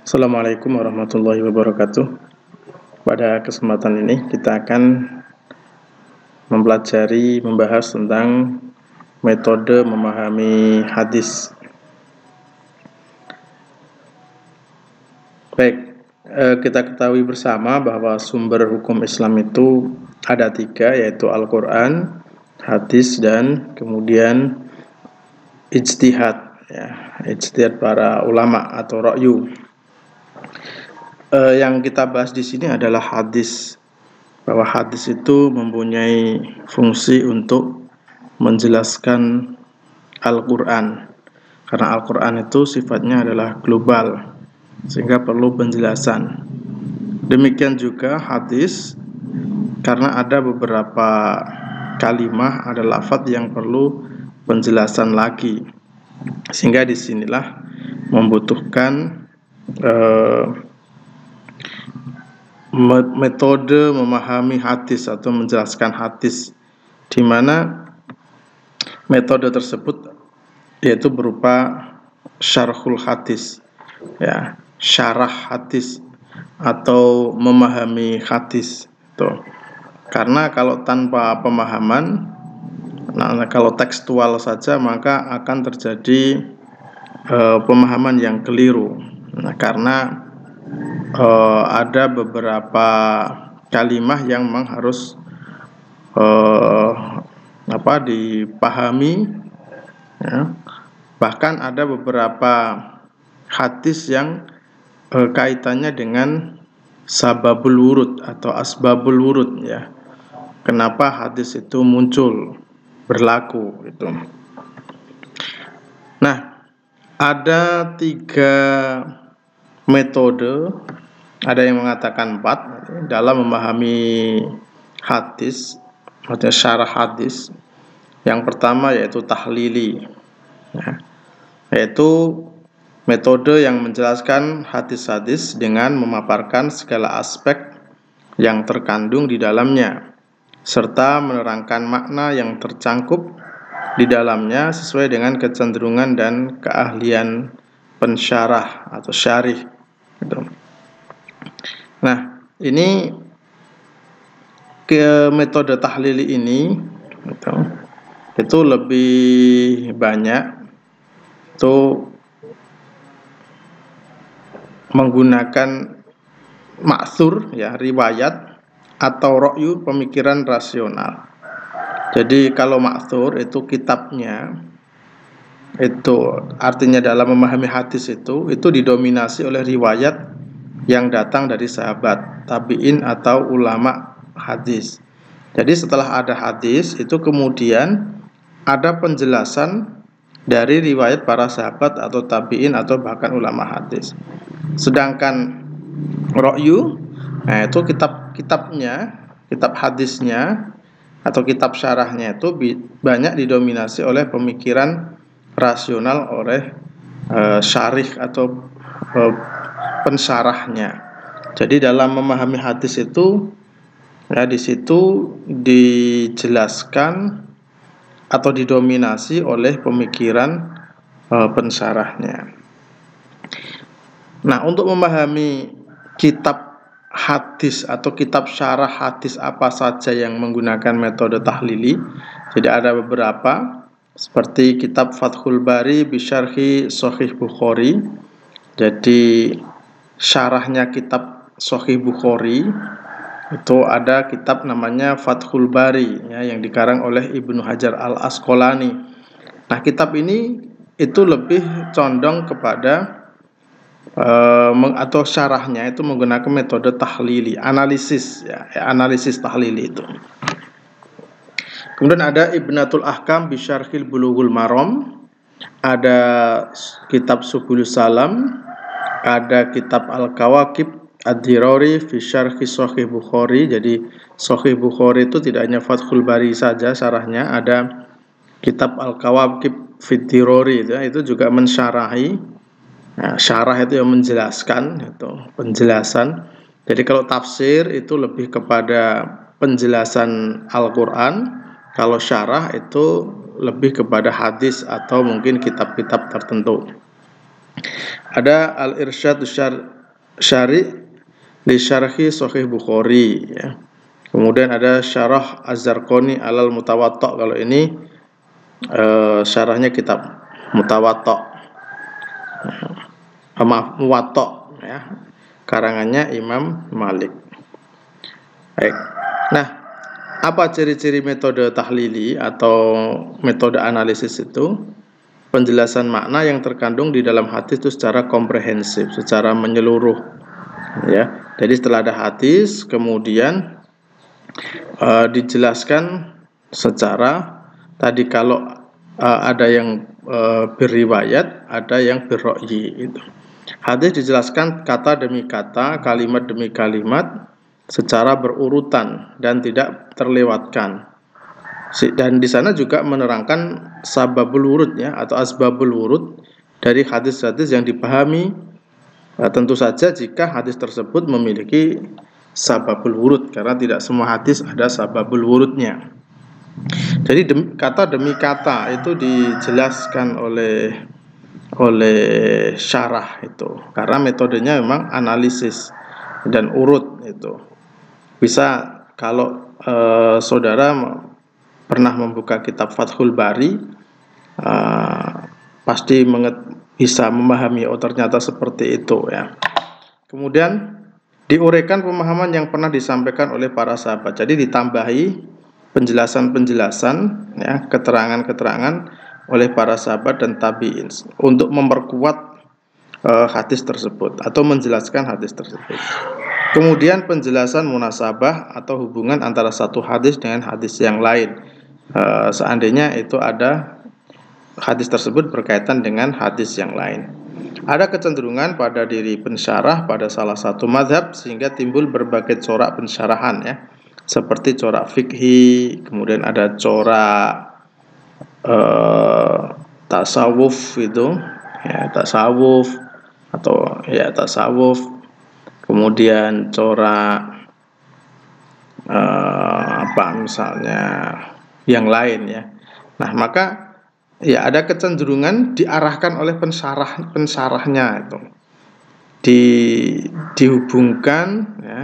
Assalamualaikum warahmatullahi wabarakatuh. Pada kesempatan ini kita akan membahas tentang metode memahami hadis. Baik, kita ketahui bersama bahwa sumber hukum Islam itu ada 3, yaitu Al-Quran, hadis, dan kemudian ijtihad, ijtihad para ulama atau ra'yu. Yang kita bahas di sini adalah hadis, bahwa hadis itu mempunyai fungsi untuk menjelaskan Al-Quran, karena Al-Quran itu sifatnya adalah global, sehingga perlu penjelasan. Demikian juga hadis, karena ada beberapa kalimah, ada lafaz yang perlu penjelasan lagi, sehingga disinilah membutuhkan metode memahami hadis atau menjelaskan hadis, di mana metode tersebut yaitu berupa syarhul hadis, syarah hadis atau memahami hadis. Karena kalau tanpa pemahaman, kalau tekstual saja, maka akan terjadi pemahaman yang keliru. Karena ada beberapa kalimah yang memang harus dipahami, bahkan ada beberapa hadis yang kaitannya dengan sababul wurud atau asbabul wurud, kenapa hadis itu muncul, berlaku itu. Nah, ada 3 metode, ada yang mengatakan 4 dalam memahami hadis, maksudnya syarah hadis. Yang pertama yaitu tahlili, yaitu metode yang menjelaskan hadis-hadis dengan memaparkan segala aspek yang terkandung di dalamnya, serta menerangkan makna yang tercangkup di dalamnya sesuai dengan kecenderungan dan keahlian pensyarah atau syarih. Nah, ini ke metode tahlili ini itu lebih banyak itu menggunakan ma'thur, riwayat atau ra'yu, pemikiran rasional. Jadi kalau ma'thur itu kitabnya, itu artinya dalam memahami hadis itu didominasi oleh riwayat yang datang dari sahabat, tabi'in atau ulama hadis. Jadi setelah ada hadis itu kemudian ada penjelasan dari riwayat para sahabat atau tabi'in atau bahkan ulama hadis. Sedangkan ra'yu, itu kitabnya, kitab hadisnya atau kitab syarahnya itu banyak didominasi oleh pemikiran rasional oleh syarih atau pensyarahnya. Jadi dalam memahami hadis itu, di situ dijelaskan atau didominasi oleh pemikiran pensyarahnya. Nah, untuk memahami kitab hadis atau kitab syarah hadis apa saja yang menggunakan metode tahlili, jadi ada beberapa, seperti kitab Fathul Bari bisyarhi Sahih Bukhari. Jadi syarahnya kitab Sahih Bukhari itu ada kitab namanya Fathul Bari, yang dikarang oleh Ibnu Hajar Al-Asqalani. Nah, kitab ini itu lebih condong kepada atau syarahnya itu menggunakan metode tahlili, analisis, analisis tahlili itu. Kemudian ada Ibnatul Ahkam bisyarhil Bulughul Maram, ada kitab Subulus Salam, ada kitab Al-Kawakib Ad-Dirari fi syarhi Sahih Bukhari. Jadi Sahih Bukhari itu tidak hanya Fathul Bari saja syarahnya, ada kitab Al-Kawakib fi Dirari, itu juga mensyarahi. Syarah itu yang menjelaskan, itu penjelasan. Jadi kalau tafsir itu lebih kepada penjelasan Al-Quran, kalau syarah itu lebih kepada hadis atau mungkin kitab-kitab tertentu. Ada Al-Irsyad Syari' li syarhi Sahih Bukhari ya. Kemudian ada Syarah Az-Zarqani alal Mutawatta'. Kalau ini syarahnya kitab Mutawatta', Muwatta' ya, karangannya Imam Malik. Baik. Nah, apa ciri-ciri metode tahlili atau metode analisis itu? Penjelasan makna yang terkandung di dalam hadis itu secara komprehensif, secara menyeluruh ya. Jadi setelah ada hadis, kemudian dijelaskan secara tadi, kalau ada yang berriwayat, ada yang birra'yi itu. Hadis dijelaskan kata demi kata, kalimat demi kalimat secara berurutan dan tidak terlewatkan. Dan di sana juga menerangkan sababul wurud ya, atau asbabul wurud dari hadis-hadis yang dipahami. Tentu saja jika hadis tersebut memiliki sababul wurud, karena tidak semua hadis ada sababul wurudnya. Jadi kata demi kata itu dijelaskan oleh syarah itu, karena metodenya memang analisis dan urut itu. Bisa kalau saudara pernah membuka kitab Fathul Bari, pasti bisa memahami, oh ternyata seperti itu ya. Kemudian diuraikan pemahaman yang pernah disampaikan oleh para sahabat. Jadi ditambahi penjelasan-penjelasan ya, keterangan-keterangan oleh para sahabat dan tabi'in untuk memperkuat hadis tersebut atau menjelaskan hadis tersebut. Kemudian penjelasan munasabah atau hubungan antara satu hadis dengan hadis yang lain. Seandainya itu ada hadis tersebut berkaitan dengan hadis yang lain. Ada kecenderungan pada diri pensyarah pada salah satu mazhab sehingga timbul berbagai corak pensyarahan ya, seperti corak fikhi, kemudian ada corak tasawuf itu ya, tasawuf atau ya tasawuf, kemudian corak misalnya yang lain ya. Nah, maka ya ada kecenderungan diarahkan oleh pensarahnya itu, dihubungkan ya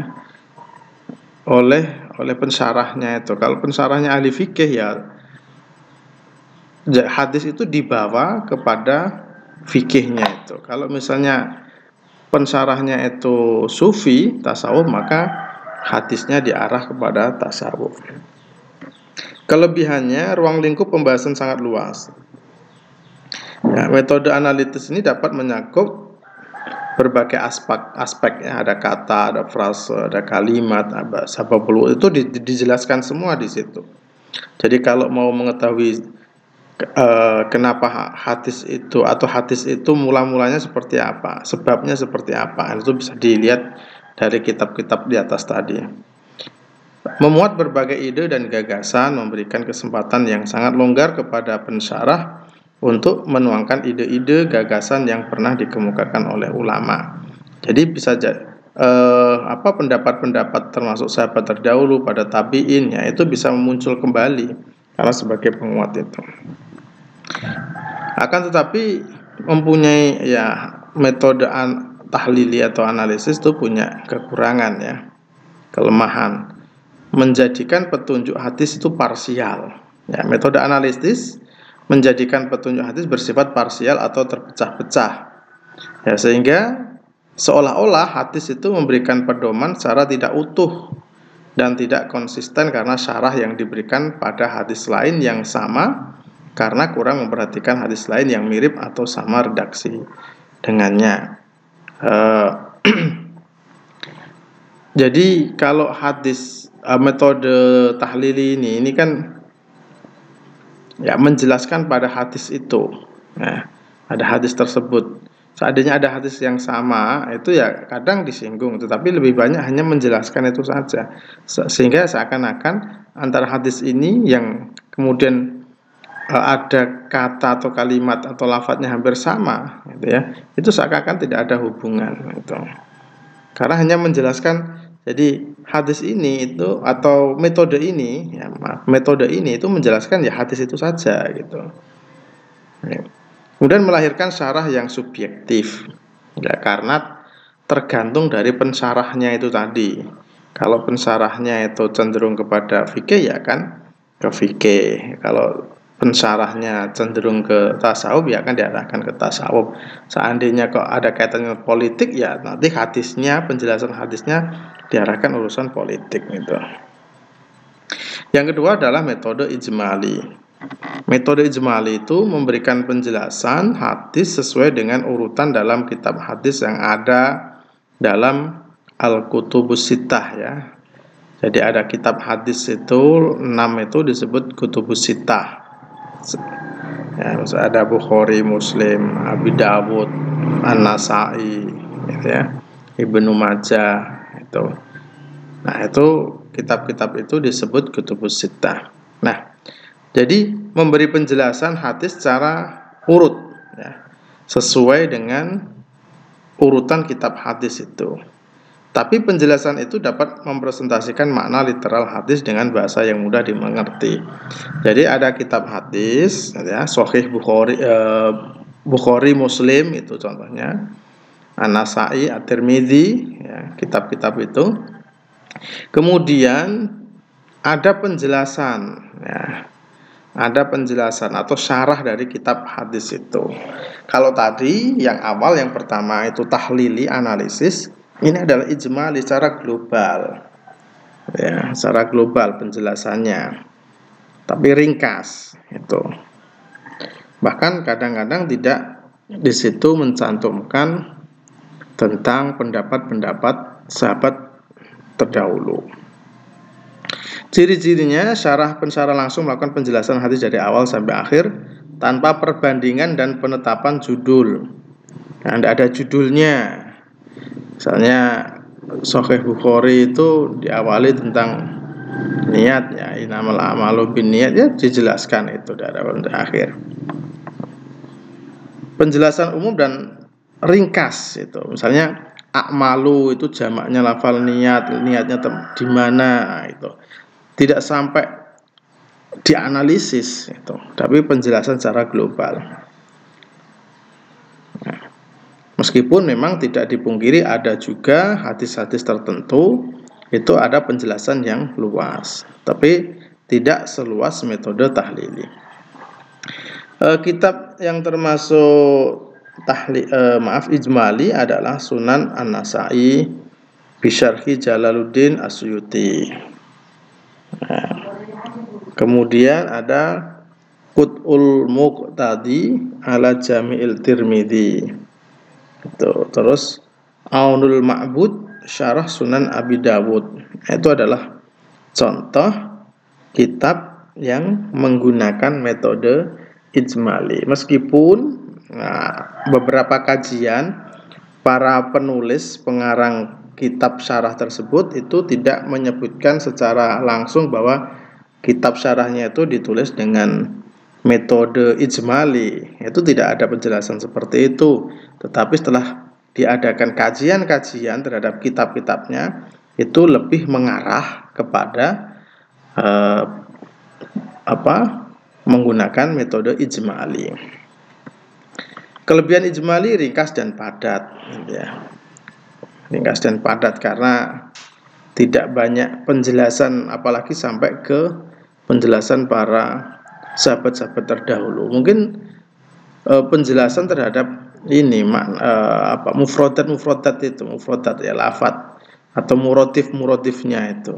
oleh pensarahnya itu. Kalau pensarahnya ahli fikih ya hadis itu dibawa kepada fikihnya itu. Kalau misalnya pensarahnya itu sufi, tasawuf, maka hadisnya diarah kepada tasawuf. Kelebihannya, ruang lingkup pembahasan sangat luas. Ya, metode analitis ini dapat mencakup berbagai aspek ya, ada kata, ada frase, ada kalimat, ada sababul wurud, itu dijelaskan semua di situ. Jadi kalau mau mengetahui kenapa hadis itu atau hadis itu mula-mulanya seperti apa, sebabnya seperti apa, itu bisa dilihat dari kitab-kitab di atas tadi. Memuat berbagai ide dan gagasan, memberikan kesempatan yang sangat longgar kepada pensyarah untuk menuangkan ide-ide gagasan yang pernah dikemukakan oleh ulama. Jadi bisa pendapat-pendapat termasuk sahabat terdahulu pada tabi'in ya, itu bisa muncul kembali karena sebagai penguat itu. Akan tetapi mempunyai ya metode tahlili atau analisis itu punya kekurangan ya, kelemahan, menjadikan petunjuk hadis itu parsial. Ya, metode analisis menjadikan petunjuk hadis bersifat parsial atau terpecah-pecah. Ya, sehingga seolah-olah hadis itu memberikan pedoman secara tidak utuh dan tidak konsisten karena syarah yang diberikan pada hadis lain yang sama, karena kurang memperhatikan hadis lain yang mirip atau sama redaksi dengannya. Jadi kalau hadis metode tahlili ini kan ya menjelaskan pada hadis itu. Nah, ada hadis tersebut. Seandainya ada hadis yang sama, itu ya kadang disinggung, tetapi lebih banyak hanya menjelaskan itu saja. Sehingga seakan-akan antara hadis ini yang kemudian ada kata atau kalimat atau lafadznya hampir sama, gitu ya, itu seakan-akan tidak ada hubungan, gitu. Karena hanya menjelaskan. Jadi hadis ini itu atau metode ini itu menjelaskan ya hadis itu saja gitu. Kemudian melahirkan syarah yang subjektif ya, karena tergantung dari pensarahnya itu tadi. Kalau pensarahnya itu cenderung kepada fikih ya kan ke fikih. Kalau pensarahnya cenderung ke tasawuf ya kan diarahkan ke tasawuf. Seandainya kok ada kaitannya dengan politik ya nanti hadisnya, penjelasan hadisnya diarahkan urusan politik gitu. Yang kedua adalah metode ijmali. Metode ijmali itu memberikan penjelasan hadis sesuai dengan urutan dalam kitab hadis yang ada dalam Al-Kutubus Sittah ya. Jadi ada kitab hadis itu 6 itu disebut Kutubus Sittah. Ya, ada Bukhari, Muslim, Abi Dawud, An-Nasai, gitu ya, Ibnu Majah itu. Nah itu kitab-kitab itu disebut Kutubus Sittah. Nah jadi memberi penjelasan hadis secara urut ya, sesuai dengan urutan kitab hadis itu. Tapi penjelasan itu dapat mempresentasikan makna literal hadis dengan bahasa yang mudah dimengerti. Jadi ada kitab hadis ya, Sahih Bukhari, Muslim itu contohnya, An-Nasai, At-Tirmidzi ya, kitab-kitab itu. Kemudian ada penjelasan ya, ada penjelasan atau syarah dari kitab hadis itu. Kalau tadi yang awal, yang pertama itu tahlili, analisis, ini adalah ijmali secara global ya, secara global penjelasannya, tapi ringkas itu. Bahkan kadang-kadang tidak di situ mencantumkan tentang pendapat-pendapat sahabat terdahulu. Ciri-cirinya syarah pensyarah langsung melakukan penjelasan hadis dari awal sampai akhir tanpa perbandingan dan penetapan judul. Nah, tidak ada judulnya. Misalnya Sahih Bukhari itu diawali tentang niat ya, innamal a'malu binniyat ya, dijelaskan itu dari awal sampai akhir. Penjelasan umum dan ringkas itu. Misalnya a'malu itu jamaknya lafal niat, niatnya di mana itu. Tidak sampai dianalisis itu, tapi penjelasan secara global. Meskipun memang tidak dipungkiri ada juga hadis-hadis tertentu itu ada penjelasan yang luas, tapi tidak seluas metode tahlili. Kitab yang termasuk ijmali adalah Sunan An-Nasai bisyarhi Jalaluddin As-Suyuti. Nah, kemudian ada Qut'ul Muqtadi ala Jami'il Tirmidzi. Terus Aunul Ma'bud syarah Sunan Abi Dawud. Itu adalah contoh kitab yang menggunakan metode ijmali. Meskipun beberapa kajian para penulis pengarang kitab syarah tersebut itu tidak menyebutkan secara langsung bahwa kitab syarahnya itu ditulis dengan metode ijmali. Itu tidak ada penjelasan seperti itu. Tetapi setelah diadakan kajian-kajian terhadap kitab-kitabnya, itu lebih mengarah kepada menggunakan metode ijmali. Kelebihan ijmali ringkas dan padat ya. Ringkas dan padat karena tidak banyak penjelasan, apalagi sampai ke penjelasan para sahabat-sahabat terdahulu. Mungkin penjelasan terhadap ini mufrodat itu, mufrodat ya, lafadz atau murotifnya itu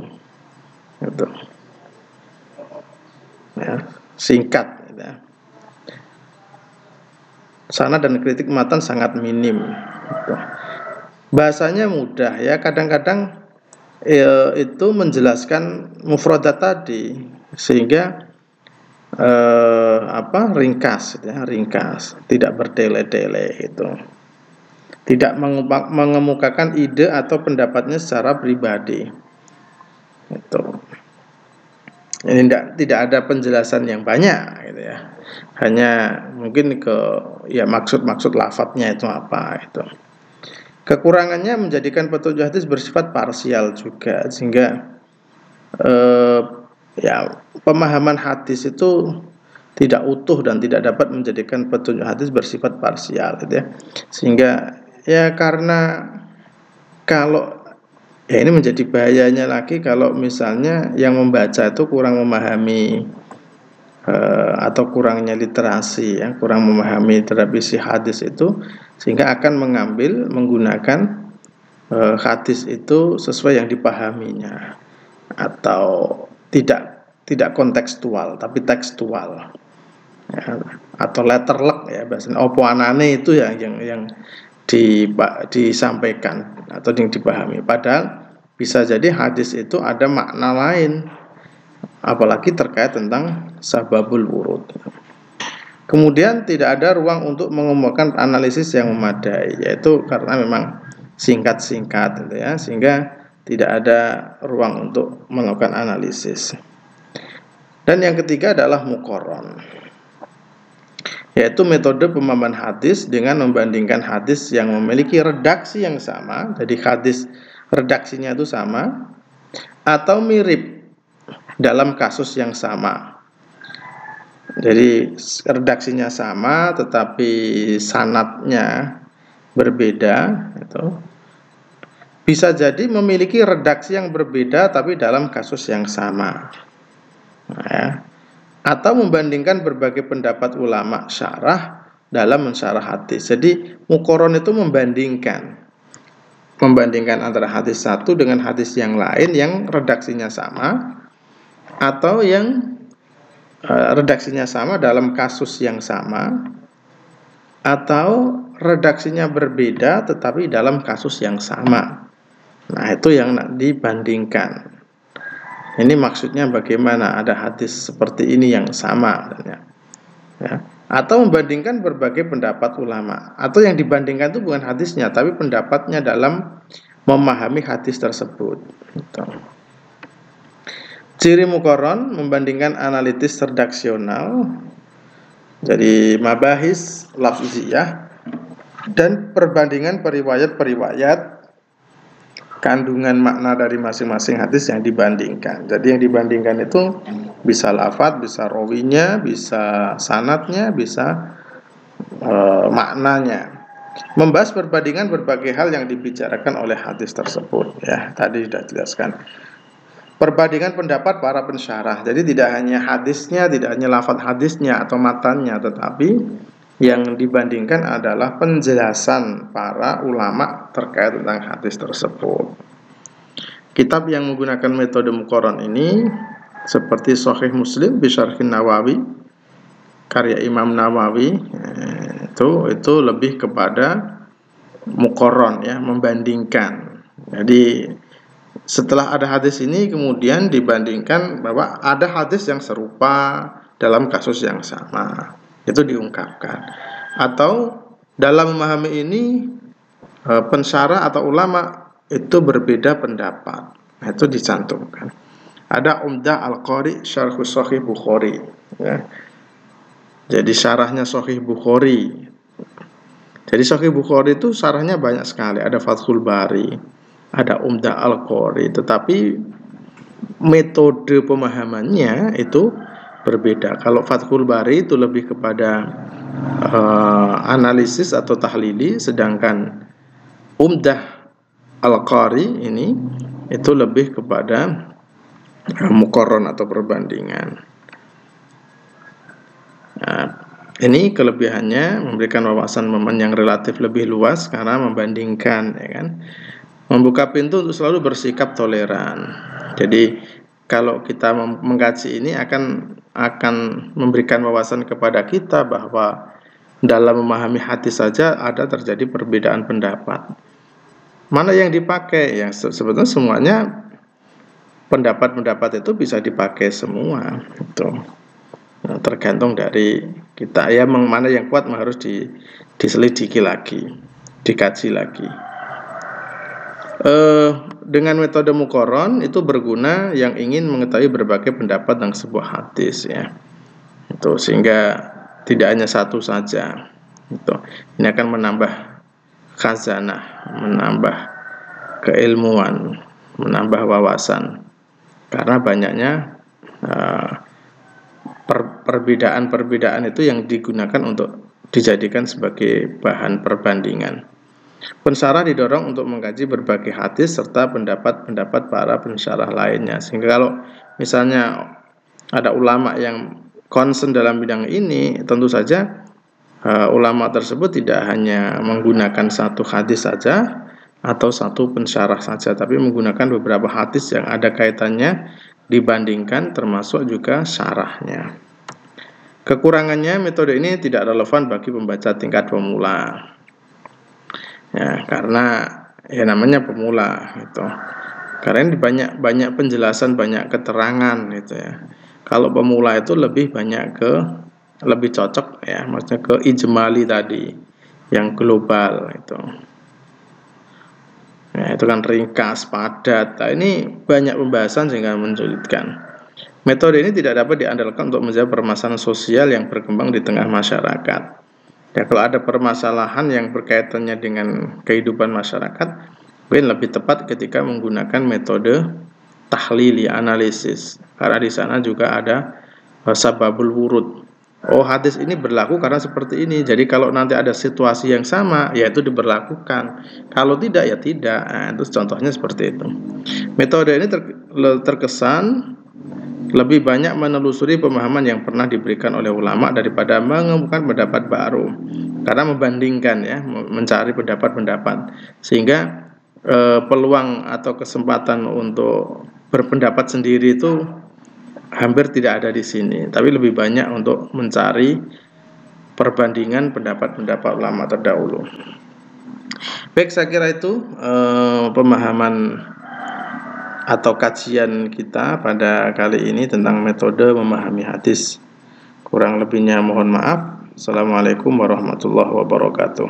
ya, singkat ya. Sanad dan kritik matan sangat minim gitu. Bahasanya mudah ya, kadang-kadang itu menjelaskan mufrodat tadi sehingga ringkas ya, ringkas, tidak bertele-tele itu. Tidak mengemukakan ide atau pendapatnya secara pribadi. Itu. Ini tidak ada penjelasan yang banyak gitu ya. Hanya mungkin ke ya maksud lafadznya itu apa itu. Kekurangannya menjadikan petunjuk hadis bersifat parsial juga, sehingga ya pemahaman hadis itu tidak utuh dan tidak dapat menjadikan petunjuk hadis bersifat parsial gitu ya. Sehingga ya karena Kalau ya ini menjadi bahayanya lagi kalau misalnya yang membaca itu kurang memahami atau kurangnya literasi, ya, kurang memahami terhadap isi hadis itu, sehingga akan menggunakan hadis itu sesuai yang dipahaminya, atau tidak kontekstual tapi tekstual, ya, atau letterlek, ya bahasanya opo anane itu yang disampaikan atau yang dipahami, padahal bisa jadi hadis itu ada makna lain, apalagi terkait tentang sababul wurud. Kemudian tidak ada ruang untuk mengumumkan analisis yang memadai, yaitu karena memang singkat-singkat gitu ya, sehingga tidak ada ruang untuk melakukan analisis. Dan yang ketiga adalah muqarron, yaitu metode pemahaman hadis dengan membandingkan hadis yang memiliki redaksi yang sama, jadi hadis redaksinya itu sama atau mirip dalam kasus yang sama. Jadi redaksinya sama tetapi sanadnya berbeda, itu bisa jadi memiliki redaksi yang berbeda tapi dalam kasus yang sama, ya. Atau membandingkan berbagai pendapat ulama syarah dalam mensyarah hadis. Jadi muqarron itu membandingkan antara hadis satu dengan hadis yang lain yang redaksinya sama, atau yang redaksinya sama dalam kasus yang sama, atau redaksinya berbeda tetapi dalam kasus yang sama. Nah, itu yang dibandingkan. Ini maksudnya bagaimana ada hadis seperti ini yang sama, ya. Atau membandingkan berbagai pendapat ulama, atau yang dibandingkan itu bukan hadisnya tapi pendapatnya dalam memahami hadis tersebut, gitu. Ciri muqarron membandingkan analitis redaksional, jadi mabahis lafziyah, dan perbandingan periwayat-periwayat kandungan makna dari masing-masing hadis yang dibandingkan. Jadi yang dibandingkan itu bisa lafadz, bisa rawinya, bisa sanadnya, bisa maknanya. Membahas perbandingan berbagai hal yang dibicarakan oleh hadis tersebut, ya, tadi sudah jelaskan. Perbandingan pendapat para pensyarah. Jadi tidak hanya hadisnya, tidak hanya lafaz hadisnya atau matannya, tetapi yang dibandingkan adalah penjelasan para ulama terkait tentang hadis tersebut. Kitab yang menggunakan metode muqarron ini seperti Sahih Muslim bi Syarhin Nawawi, karya Imam Nawawi, itu lebih kepada muqarron, ya, membandingkan. Jadi setelah ada hadis ini kemudian dibandingkan bahwa ada hadis yang serupa dalam kasus yang sama, itu diungkapkan. Atau dalam memahami ini pensyarah atau ulama itu berbeda pendapat, nah, itu dicantumkan. Ada Umdah Al-Qari Syarh Sahih Bukhari, ya. Jadi syarahnya Sahih Bukhari. Jadi Sahih Bukhari itu syarahnya banyak sekali, ada Fathul Bari, ada Umdah Al-Qari, tetapi metode pemahamannya itu berbeda. Kalau Fathul Bari itu lebih kepada analisis atau tahlili, sedangkan Umdah Al-Qari ini itu lebih kepada muqarron atau perbandingan. Nah, ini kelebihannya memberikan wawasan yang relatif lebih luas karena membandingkan, ya kan? Membuka pintu untuk selalu bersikap toleran. Jadi kalau kita mengkaji ini akan memberikan wawasan kepada kita bahwa dalam memahami hadis saja ada terjadi perbedaan pendapat. Mana yang dipakai? Ya sebetulnya semuanya pendapat-pendapat itu bisa dipakai semua. Itu tergantung dari kita, ya, mana yang kuat harus diselidiki lagi, dikaji lagi. Dengan metode muqarron itu berguna yang ingin mengetahui berbagai pendapat tentang sebuah hadis, ya. Itu sehingga tidak hanya satu saja. Itu ini akan menambah khazanah, menambah keilmuan, menambah wawasan karena banyaknya perbedaan-perbedaan itu yang digunakan untuk dijadikan sebagai bahan perbandingan. Pensyarah didorong untuk mengkaji berbagai hadis serta pendapat-pendapat para pensyarah lainnya. Sehingga kalau misalnya ada ulama yang concern dalam bidang ini, tentu saja ulama tersebut tidak hanya menggunakan satu hadis saja atau satu pensyarah saja, tapi menggunakan beberapa hadis yang ada kaitannya dibandingkan, termasuk juga syarahnya. Kekurangannya, metode ini tidak relevan bagi pembaca tingkat pemula. Ya, karena ya namanya pemula gitu. Karena banyak penjelasan, banyak keterangan gitu ya. Kalau pemula itu lebih cocok ya, maksudnya ke ijmali tadi, yang global itu. Ya, itu kan ringkas, padat. Nah, ini banyak pembahasan sehingga mensulitkan. Metode ini tidak dapat diandalkan untuk menjawab permasalahan sosial yang berkembang di tengah masyarakat. Ya, kalau ada permasalahan yang berkaitannya dengan kehidupan masyarakat, mungkin lebih tepat ketika menggunakan metode tahlili, analisis. Karena di sana juga ada sababul wurud. Oh, hadis ini berlaku karena seperti ini. Jadi kalau nanti ada situasi yang sama, ya itu diberlakukan. Kalau tidak, ya tidak. Nah, itu contohnya seperti itu. Metode ini terkesan lebih banyak menelusuri pemahaman yang pernah diberikan oleh ulama daripada mengemukakan pendapat baru, karena membandingkan ya, mencari pendapat-pendapat, sehingga peluang atau kesempatan untuk berpendapat sendiri itu hampir tidak ada di sini, tapi lebih banyak untuk mencari perbandingan pendapat-pendapat ulama terdahulu. Baik, saya kira itu pemahaman atau kajian kita pada kali ini tentang metode memahami hadis. Kurang lebihnya mohon maaf. Assalamualaikum warahmatullahi wabarakatuh.